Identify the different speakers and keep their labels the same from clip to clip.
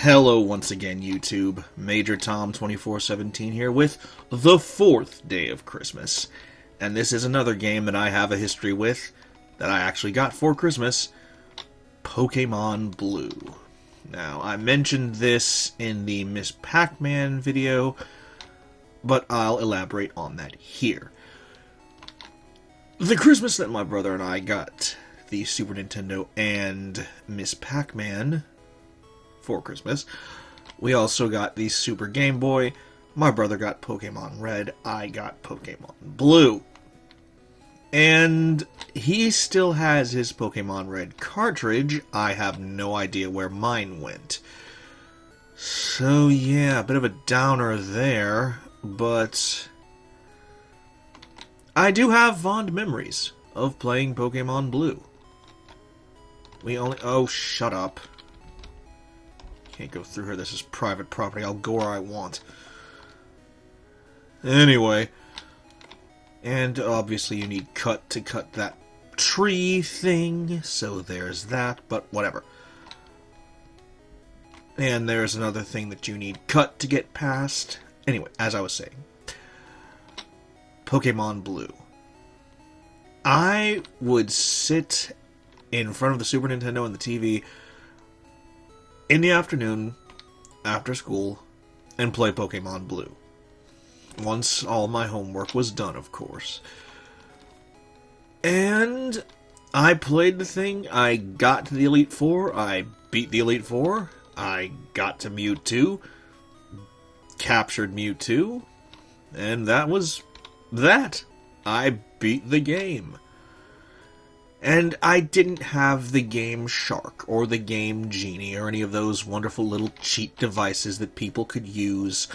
Speaker 1: Hello once again, YouTube. Major Tom 2417 here with the 4th day of Christmas. And this is another game that I have a history with, that I actually got for Christmas, Pokemon Blue. Now, I mentioned this in the Miss Pac-Man video, but I'll elaborate on that here. The Christmas that my brother and I got the Super Nintendo and Miss Pac-Man for Christmas. We also got the Super Game Boy. My brother got Pokemon Red. I got Pokemon Blue. And he still has his Pokemon Red cartridge. I have no idea where mine went. So yeah, a bit of a downer there, but I do have fond memories of playing Pokemon Blue. Oh, shut up. Can't go through here. This is private property. I'll go where I want. Anyway. And obviously you need cut to cut that tree thing. So there's that, but whatever. And there's another thing that you need cut to get past. Anyway, as I was saying. Pokemon Blue. I would sit in front of the Super Nintendo and the TV in the afternoon, after school, and play Pokemon Blue. Once all my homework was done, of course. And I played the thing, I got to the Elite Four, I beat the Elite Four, I got to Mewtwo, captured Mewtwo, and that was that. I beat the game. And I didn't have the Game Shark, or the Game Genie, or any of those wonderful little cheat devices that people could use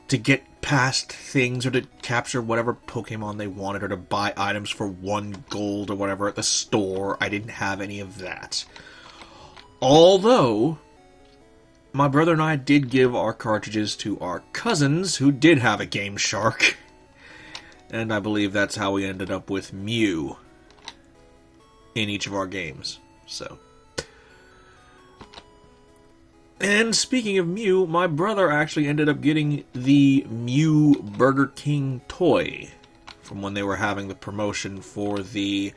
Speaker 1: to get past things, or to capture whatever Pokemon they wanted, or to buy items for 1 gold or whatever at the store. I didn't have any of that. Although, my brother and I did give our cartridges to our cousins, who did have a Game Shark. And I believe that's how we ended up with Mew in each of our games. So. And speaking of Mew, my brother actually ended up getting the Mew Burger King toy from when they were having the promotion for the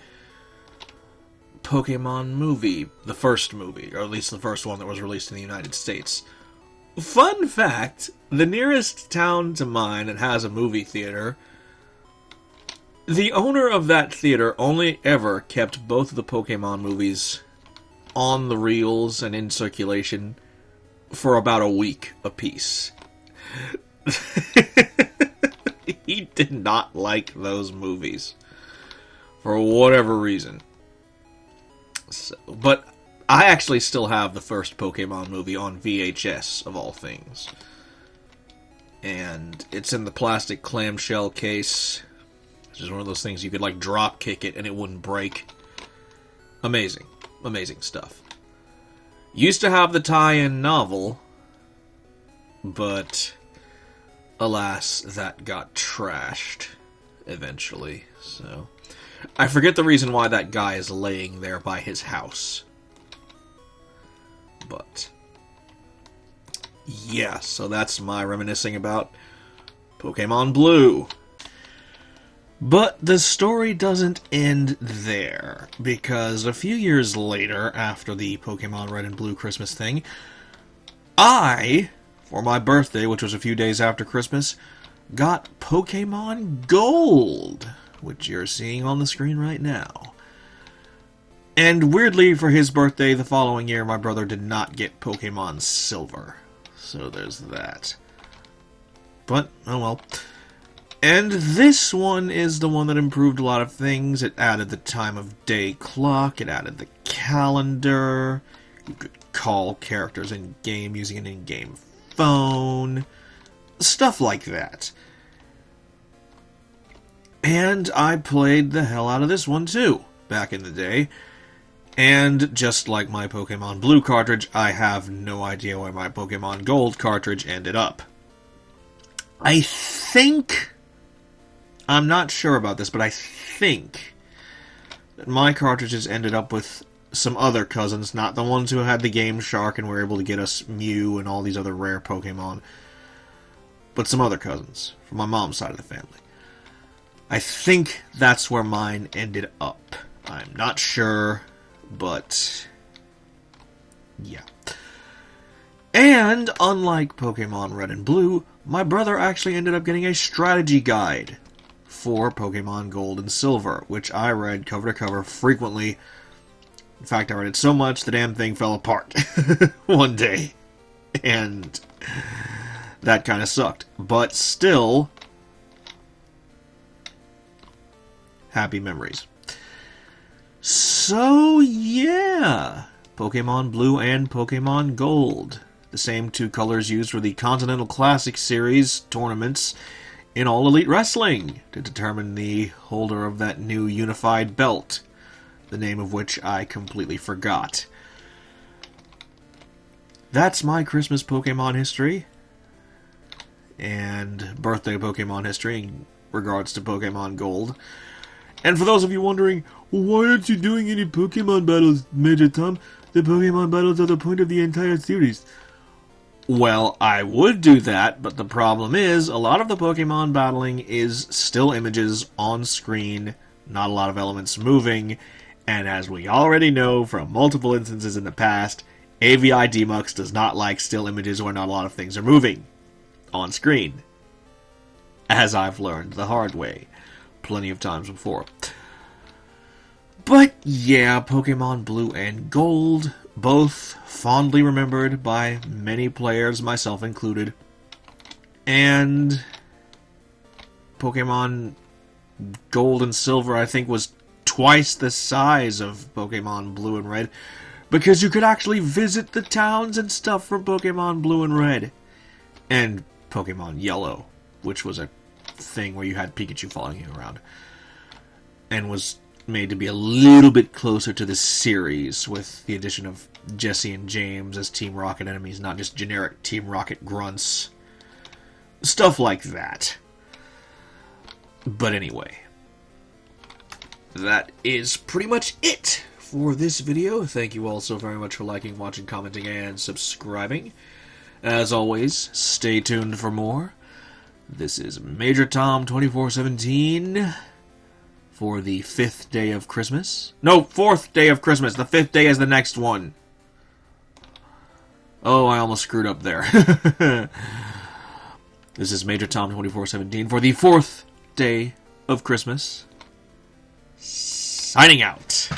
Speaker 1: Pokemon movie, the first movie, or at least the first one that was released in the United States. Fun fact, the nearest town to mine that has a movie theater, the owner of that theater only ever kept both of the Pokemon movies on the reels and in circulation for about a week apiece. He did not like those movies for whatever reason. So, but I actually still have the first Pokemon movie on VHS, of all things. And it's in the plastic clamshell case. It's just one of those things you could, like, drop kick it and it wouldn't break. Amazing. Amazing stuff. Used to have the tie-in novel, but alas, that got trashed eventually. So I forget the reason why that guy is laying there by his house. But yeah, so that's my reminiscing about Pokemon Blue. But the story doesn't end there, because a few years later, after the Pokemon Red and Blue Christmas thing, I, for my birthday, which was a few days after Christmas, got Pokemon Gold, which you're seeing on the screen right now. And weirdly, for his birthday the following year, my brother did not get Pokemon Silver. So there's that. But, oh well. And this one is the one that improved a lot of things. It added the time of day clock, it added the calendar, you could call characters in-game using an in-game phone, stuff like that. And I played the hell out of this one too, back in the day. And just like my Pokemon Blue cartridge, I have no idea where my Pokemon Gold cartridge ended up. I'm not sure about this, but I think that my cartridges ended up with some other cousins, not the ones who had the Game Shark and were able to get us Mew and all these other rare Pokemon, but some other cousins from my mom's side of the family. I think that's where mine ended up. I'm not sure, but yeah. And unlike Pokemon Red and Blue, my brother actually ended up getting a strategy guide for Pokemon Gold and Silver, which I read cover to cover frequently. In fact, I read it so much the damn thing fell apart one day. And that kind of sucked. But still, happy memories. So, yeah. Pokemon Blue and Pokemon Gold. The same two colors used for the Continental Classic Series tournaments in All Elite Wrestling to determine the holder of that new unified belt, the name of which I completely forgot. That's my Christmas Pokemon history and birthday Pokemon history in regards to Pokemon Gold. And for those of you wondering, why aren't you doing any Pokemon battles, Major Tom? The Pokemon battles are the point of the entire series. Well, I would do that, but the problem is, a lot of the Pokemon battling is still images on screen, not a lot of elements moving, and as we already know from multiple instances in the past, AVI Demux does not like still images where not a lot of things are moving on screen. As I've learned the hard way plenty of times before. But yeah, Pokemon Blue and Gold, both fondly remembered by many players, myself included. And Pokemon Gold and Silver, I think, was twice the size of Pokemon Blue and Red, because you could actually visit the towns and stuff from Pokemon Blue and Red. And Pokemon Yellow, which was a thing where you had Pikachu following you around, and was made to be a little bit closer to the series with the addition of Jesse and James as Team Rocket enemies, not just generic Team Rocket grunts. Stuff like that. But anyway, that is pretty much it for this video. Thank you all so very much for liking, watching, commenting, and subscribing. As always, stay tuned for more. This is Major Tom 2417 for the 5th day of Christmas. No, 4th day of Christmas. The 5th day is the next one. Oh, I almost screwed up there. This is Major Tom 2417 for the 4th day of Christmas. Signing out.